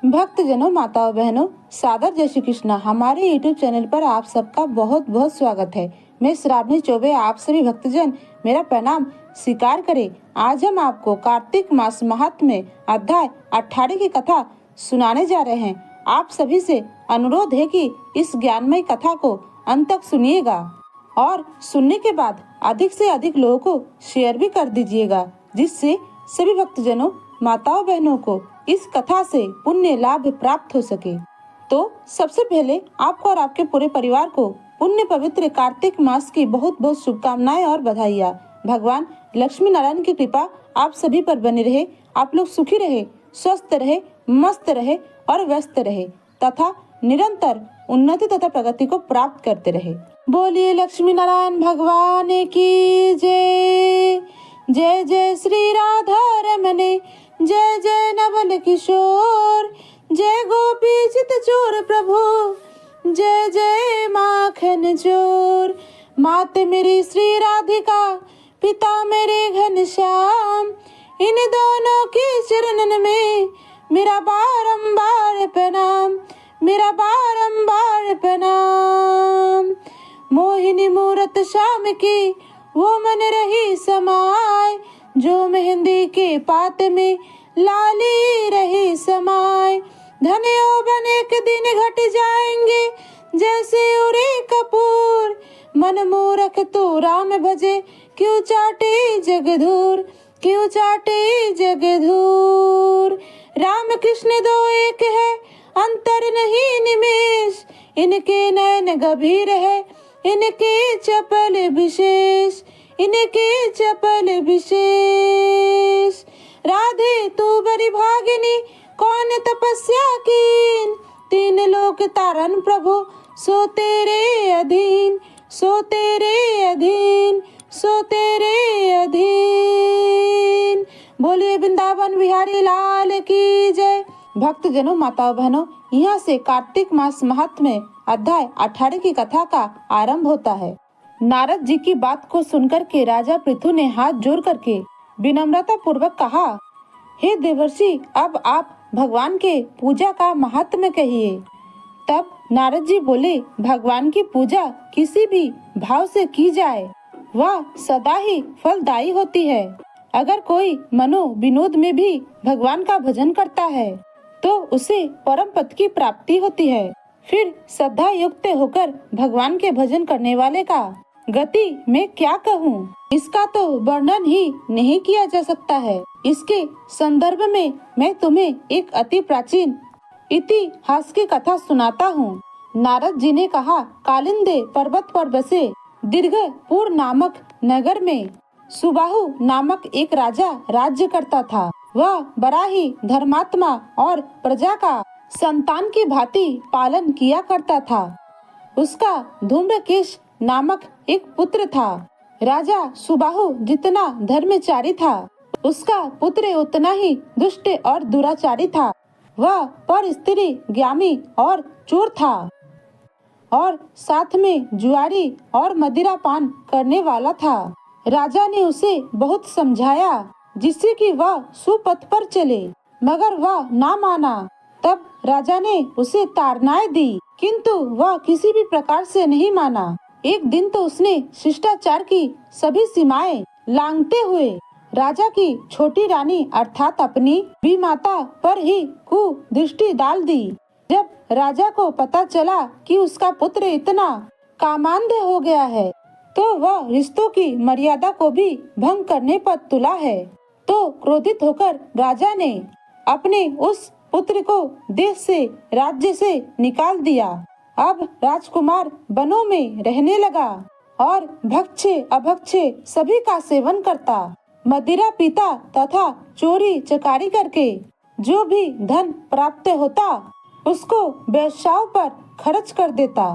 भक्तजनों, माताओं, बहनों, सादर जय श्री कृष्णा। हमारे YouTube चैनल पर आप सबका बहुत बहुत स्वागत है। मैं श्रावणी चौबे आप सभी भक्तजन मेरा प्रणाम स्वीकार करें। आज हम आपको कार्तिक मास महात्म्य अध्याय 18 की कथा सुनाने जा रहे हैं। आप सभी से अनुरोध है कि इस ज्ञानमय कथा को अंत तक सुनिएगा और सुनने के बाद अधिक से अधिक लोगों को शेयर भी कर दीजिएगा, जिससे सभी भक्तजनों, माताओं, बहनों को इस कथा से पुण्य लाभ प्राप्त हो सके। तो सबसे पहले आपको और आपके पूरे परिवार को पुण्य पवित्र कार्तिक मास की बहुत बहुत शुभकामनाएं और बधाइयाँ। भगवान लक्ष्मी नारायण की कृपा आप सभी पर बनी रहे। आप लोग सुखी रहे, स्वस्थ रहे, मस्त रहे और व्यस्त रहे तथा निरंतर उन्नति तथा प्रगति को प्राप्त करते रहे। बोलिए लक्ष्मी नारायण भगवान की जय। जय जय श्री राधा रमने, जय जय नवल किशोर, जय गोपी चित चोर प्रभु, जय जय माखन चोर। मात मेरी श्री राधिका, पिता मेरे घनश्याम, इन दोनों के चरणन में मेरा बारंबार प्रणाम, मेरा बारंबार प्रणाम। मोहिनी मूरत श्याम की वो मन रही समाय, जो मेहंदी के पात में लाली रही समाय। धन्यो बने के दिन घट जाएंगे जैसे उरे कपूर, मन मूरख तो राम भजे, क्यों चाटे जगधूर, क्यों चाटे जगधूर। राम कृष्ण दो एक है, अंतर नहीं निमेष, इनके नयन गंभीर है, इनके चपल विशेष, इनके चपल विशेष। राधे तू बड़ी भागिनी, कौन तपस्या कीन, तीन लोक तारन प्रभु, सो तेरे अधीन, सो तेरे अधीन, सो तेरे अधीन। बोलिए वृंदावन बिहारी लाल की जय। भक्तजनों, माताओं, बहनों, यहाँ से कार्तिक मास महात्म्य अध्याय 18 की कथा का आरंभ होता है। नारद जी की बात को सुनकर के राजा पृथु ने हाथ जोड़ करके विनम्रता पूर्वक कहा, हे देवर्षि, अब आप भगवान के पूजा का महात्म्य कहिए। तब नारद जी बोले, भगवान की पूजा किसी भी भाव से की जाए वह सदा ही फलदायी होती है। अगर कोई मनो विनोद में भी भगवान का भजन करता है तो उसे परम पद की प्राप्ति होती है। फिर श्रद्धा युक्त होकर भगवान के भजन करने वाले का गति मैं क्या कहूँ, इसका तो वर्णन ही नहीं किया जा सकता है। इसके संदर्भ में मैं तुम्हें एक अति प्राचीन इतिहास की कथा सुनाता हूँ। नारद जी ने कहा, कालिंदी पर्वत पर बसे दीर्घपुर नामक नगर में सुबाहु नामक एक राजा राज्य करता था। वह बड़ा ही धर्मात्मा और प्रजा का संतान की भांति पालन किया करता था। उसका धूम्रकेश नामक एक पुत्र था। राजा सुबाहु जितना धर्मचारी था, उसका पुत्र उतना ही दुष्ट और दुराचारी था। वह पर स्त्री ज्ञानी और चोर था और साथ में जुआरी और मदिरा पान करने वाला था। राजा ने उसे बहुत समझाया जिससे कि वह सुपथ पर चले, मगर वह ना माना। तब राजा ने उसे ताड़नाएं दी, किंतु वह किसी भी प्रकार से नहीं माना। एक दिन तो उसने शिष्टाचार की सभी सीमाएं लांघते हुए राजा की छोटी रानी अर्थात अपनी भी माता पर ही कुदृष्टि डाल दी। जब राजा को पता चला कि उसका पुत्र इतना कामांध हो गया है, तो वह रिश्तों की मर्यादा को भी भंग करने पर तुला है, तो क्रोधित होकर राजा ने अपने उस पुत्र को देश से, राज्य से निकाल दिया। अब राजकुमार वनों में रहने लगा और भक्षे अभक्षे सभी का सेवन करता, मदिरा पीता तथा चोरी चकारी करके जो भी धन प्राप्त होता उसको वेश्याओं पर खर्च कर देता।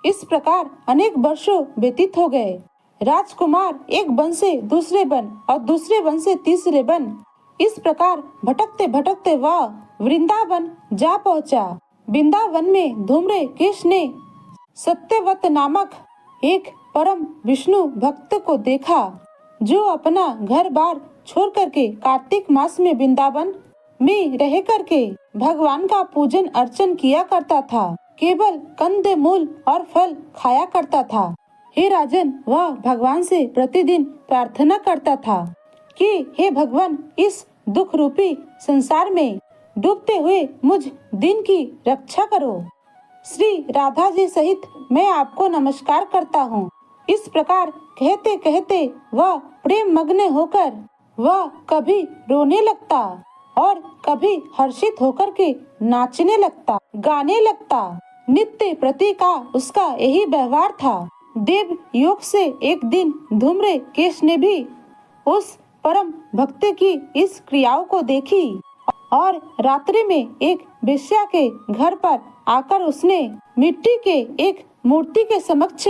इस प्रकार अनेक वर्षों व्यतीत हो गए। राजकुमार एक वन से दूसरे वन और दूसरे वन से तीसरे वन, इस प्रकार भटकते भटकते वह वृंदावन जा पहुंचा। वृंदावन में धूम्रकेश ने सत्यवत नामक एक परम विष्णु भक्त को देखा, जो अपना घर बार छोड़ करके कार्तिक मास में वृंदावन में रह करके भगवान का पूजन अर्चन किया करता था। केवल कंद मूल और फल खाया करता था। हे राजन, वह भगवान से प्रतिदिन प्रार्थना करता था कि हे भगवान, इस दुख रूपी संसार में डूबते हुए मुझ दिन की रक्षा करो। श्री राधा जी सहित मैं आपको नमस्कार करता हूँ। इस प्रकार कहते कहते वह प्रेम मग्न होकर वह कभी रोने लगता और कभी हर्षित होकर के नाचने लगता, गाने लगता। नित्य प्रति का उसका यही व्यवहार था। देव योग से एक दिन धूम्र केश ने भी उस परम भक्त की इस क्रियाओं को देखी और रात्रि में एक वेश्या के घर पर आकर उसने मिट्टी के एक मूर्ति के समक्ष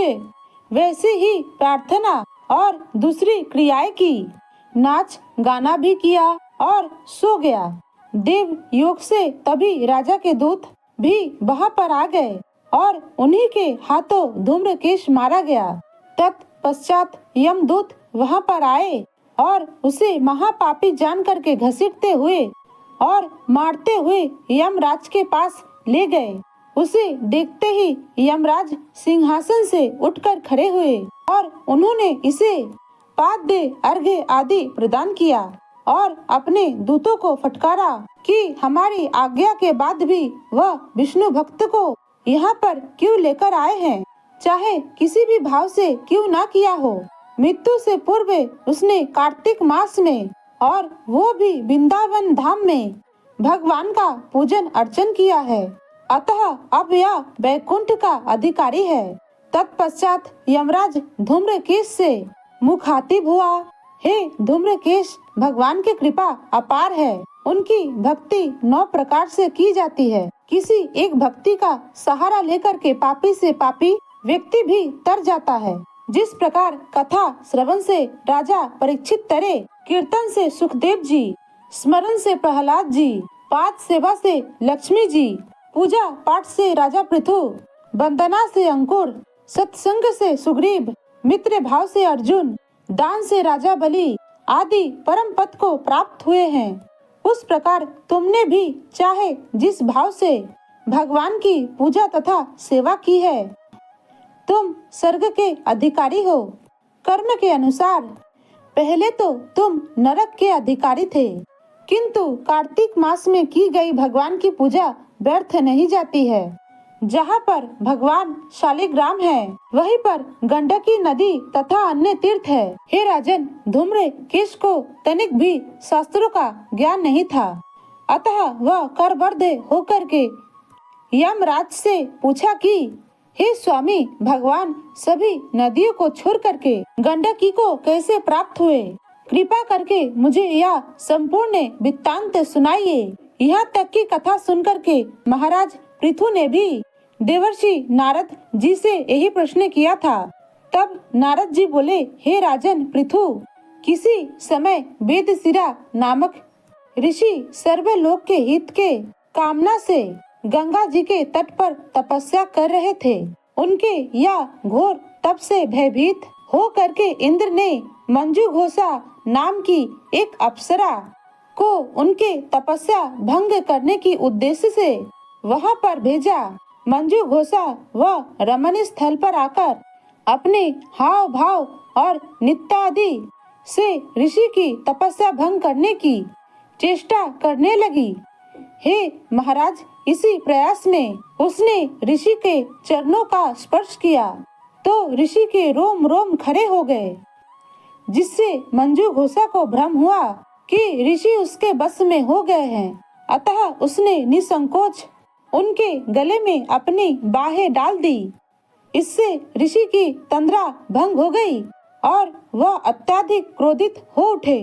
वैसे ही प्रार्थना और दूसरी क्रियाएं की, नाच गाना भी किया और सो गया। देव योग से तभी राजा के दूत भी वहां पर आ गए और उन्हीं के हाथों धूम्रकेश मारा गया। तत्पश्चात यमदूत वहां पर आए और उसे महापापी जान करके घसीटते हुए और मारते हुए यमराज के पास ले गए। उसे देखते ही यमराज सिंहासन से उठकर खड़े हुए और उन्होंने इसे पाद्य अर्घ्य आदि प्रदान किया और अपने दूतों को फटकारा कि हमारी आज्ञा के बाद भी वह विष्णु भक्त को यहाँ पर क्यों लेकर आए हैं, चाहे किसी भी भाव से क्यों ना किया हो। मृत्यु से पूर्व उसने कार्तिक मास में और वो भी वृंदावन धाम में भगवान का पूजन अर्चन किया है, अतः अब यह वैकुंठ का अधिकारी है। तत्पश्चात यमराज धूम्रकेश से मुखातिब हुआ। हे धूम्रकेश, भगवान की कृपा अपार है। उनकी भक्ति 9 प्रकार से की जाती है। किसी एक भक्ति का सहारा लेकर के पापी से पापी व्यक्ति भी तर जाता है। जिस प्रकार कथा श्रवण से राजा परीक्षित तरे, कीर्तन से सुखदेव जी, स्मरण से प्रहलाद जी, पाद सेवा से लक्ष्मी जी, पूजा पाठ से राजा पृथु, वंदना से अंकुर, सत्संग से सुग्रीव, मित्र भाव से अर्जुन, दान से राजा बलि आदि परम पद को प्राप्त हुए हैं, उस प्रकार तुमने भी चाहे जिस भाव से भगवान की पूजा तथा सेवा की है, तुम स्वर्ग के अधिकारी हो। कर्म के अनुसार पहले तो तुम नरक के अधिकारी थे, किंतु कार्तिक मास में की गई भगवान की पूजा व्यर्थ नहीं जाती है। जहाँ पर भगवान शालिग्राम है, वहीं पर गंडकी नदी तथा अन्य तीर्थ है। हे राजन, धूम्रकेश को तनिक भी शास्त्रों का ज्ञान नहीं था, अतः वह करबद्ध होकर के यमराज से पूछा कि हे स्वामी, भगवान सभी नदियों को छोड़ करके गंडकी को कैसे प्राप्त हुए? कृपा करके मुझे यह संपूर्ण वृत्तांत सुनाइए। यहाँ तक की कथा सुनकर के महाराज पृथु ने भी देवर्षि नारद जी से यही प्रश्न किया था। तब नारद जी बोले, हे राजन पृथु, किसी समय वेदशिरा नामक ऋषि सर्वलोक के हित के कामना से गंगा जी के तट पर तपस्या कर रहे थे। उनके यह घोर तप से भयभीत हो करके इंद्र ने मंजू घोषा नाम की एक अप्सरा को उनके तपस्या भंग करने की उद्देश्य से वहां पर भेजा। मंजू घोषा वह रमणीय स्थल पर आकर अपने हाव भाव और नित्यादि से ऋषि की तपस्या भंग करने की चेष्टा करने लगी। हे महाराज, इसी प्रयास में उसने ऋषि के चरणों का स्पर्श किया तो ऋषि के रोम रोम खड़े हो गए, जिससे मंजू घोषा को भ्रम हुआ कि ऋषि उसके बस में हो गए हैं। अतः उसने निसंकोच उनके गले में अपनी बाहें डाल दी। इससे ऋषि की तंद्रा भंग हो गई और वह अत्यधिक क्रोधित हो उठे।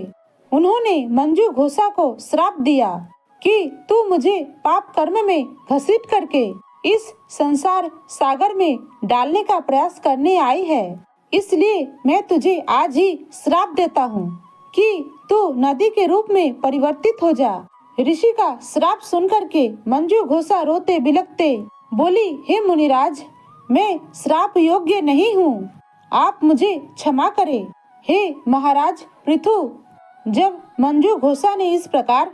उन्होंने मंजू घोषा को श्राप दिया कि तू मुझे पाप कर्म में घसीट करके इस संसार सागर में डालने का प्रयास करने आई है, इसलिए मैं तुझे आज ही श्राप देता हूँ कि तू नदी के रूप में परिवर्तित हो जा। ऋषि का श्राप सुनकर के मंजू घोषा रोते बिलखते बोली, हे मुनिराज, मैं श्राप योग्य नहीं हूँ, आप मुझे क्षमा करें। हे महाराज पृथु, जब मंजू घोषा ने इस प्रकार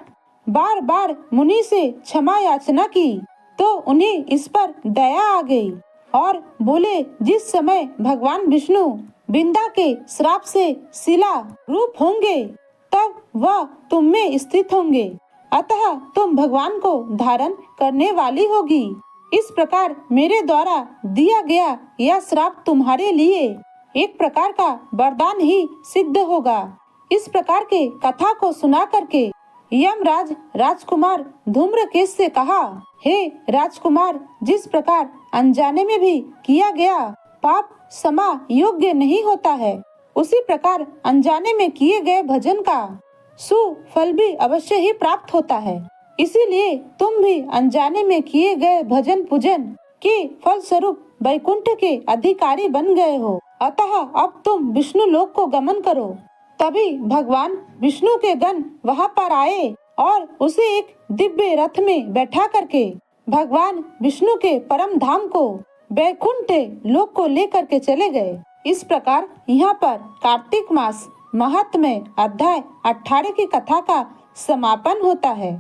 बार बार मुनि से क्षमा याचना की तो उन्हें इस पर दया आ गई और बोले, जिस समय भगवान विष्णु बिंदा के श्राप से शिला रूप होंगे तब वह तुम में स्थित होंगे, अतः तुम भगवान को धारण करने वाली होगी। इस प्रकार मेरे द्वारा दिया गया यह श्राप तुम्हारे लिए एक प्रकार का वरदान ही सिद्ध होगा। इस प्रकार के कथा को सुना करके यमराज राजकुमार धूम्रकेश से कहा, हे राजकुमार, जिस प्रकार अनजाने में भी किया गया पाप क्षमा योग्य नहीं होता है, उसी प्रकार अनजाने में किए गए भजन का सुफल भी अवश्य ही प्राप्त होता है। इसीलिए तुम भी अनजाने में किए गए भजन पूजन के फल स्वरूप वैकुंठ के अधिकारी बन गए हो, अतः अब तुम विष्णु लोक को गमन करो। तभी भगवान विष्णु के गण वहाँ पर आए और उसे एक दिव्य रथ में बैठा करके भगवान विष्णु के परम धाम को वैकुंठ लोक को लेकर के चले गए। इस प्रकार यहाँ पर कार्तिक मास महात्म्य अध्याय 18 की कथा का समापन होता है।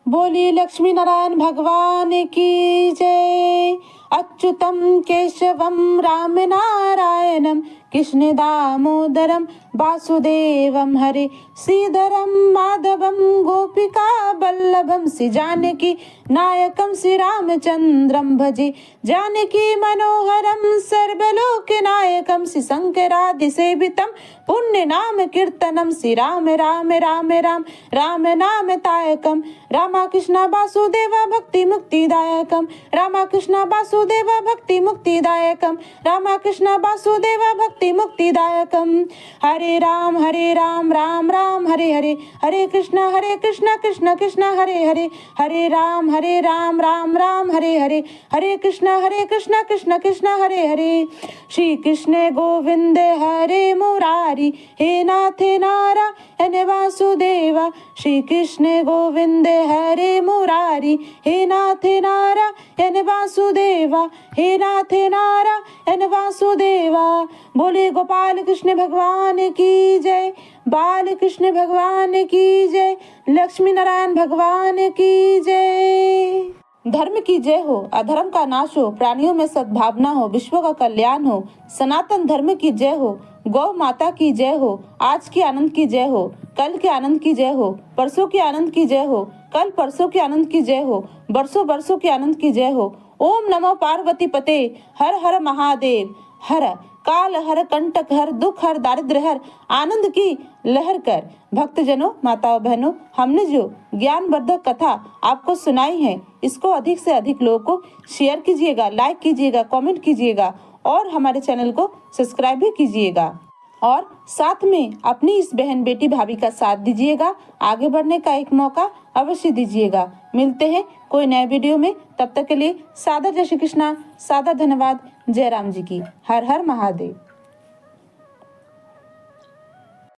बोलिए लक्ष्मी नारायण भगवान की जय। अच्युतम केशवम राम नारायणम कृष्ण दामोदरम वासुदेवम हरे श्रीधरम माधवम गोपिका वल्लभम श्री जानकी नायकम श्री रामचंद्रम भजे जानकी मनोहरम सर्वलोक नायकम श्री शंकरादि सेवितम पुण्य नाम कीर्तनम श्री राम राम राम राम राम नाम तायकम रामकृष्ण वासुदेव भक्ति मुक्तिदायकम रामकृष्ण वासुदेव भक्ति मुक्तिदायकम रामकृष्ण वासुदेव भक्ति मुक्तिदायकम। हरे राम राम राम हरे हरे हरे कृष्ण कृष्ण कृष्ण हरे हरे हरे राम राम राम हरे हरे हरे कृष्ण कृष्ण कृष्ण हरे हरे। श्री कृष्ण गोविंद हरे मुरारी हे नाथ नारायण वासुदेवा श्री कृष्ण गोविंद हरे मुरारी हे नाथ नारायण वासुदेवा हे नाथ नारायण वासुदेवा। बोले गोपाल कृष्ण भगवान की जय, बाल कृष्ण भगवान की जय, लक्ष्मी नारायण भगवान की जय। धर्म की जय हो, अधर्म का नाश हो, प्राणियों में सद्भावना हो, विश्व का कल्याण हो। सनातन धर्म की जय हो, गौ माता की जय हो। आज के आनंद की जय हो, कल के आनंद की जय हो, परसों के आनंद की जय हो, कल परसों के आनंद की जय हो, बरसों बरसों के आनंद की जय हो। ओम नमो पार्वती पते, हर हर महादेव, हर काल हर कंटक हर दुख हर दारिद्र हर आनंद की लहर कर। भक्तजनों, माताओं बहनों, हमने जो ज्ञानवर्धक कथा आपको सुनाई है, इसको अधिक से अधिक लोगों को शेयर कीजिएगा, लाइक कीजिएगा, कमेंट कीजिएगा और हमारे चैनल को सब्सक्राइब भी कीजिएगा और साथ में अपनी इस बहन बेटी भाभी का साथ दीजिएगा। आगे बढ़ने का एक मौका अवश्य दीजिएगा। मिलते हैं कोई नए वीडियो में, तब तक के लिए सादर जय श्री कृष्णा, सादर धन्यवाद। जय राम जी की। हर हर महादेव।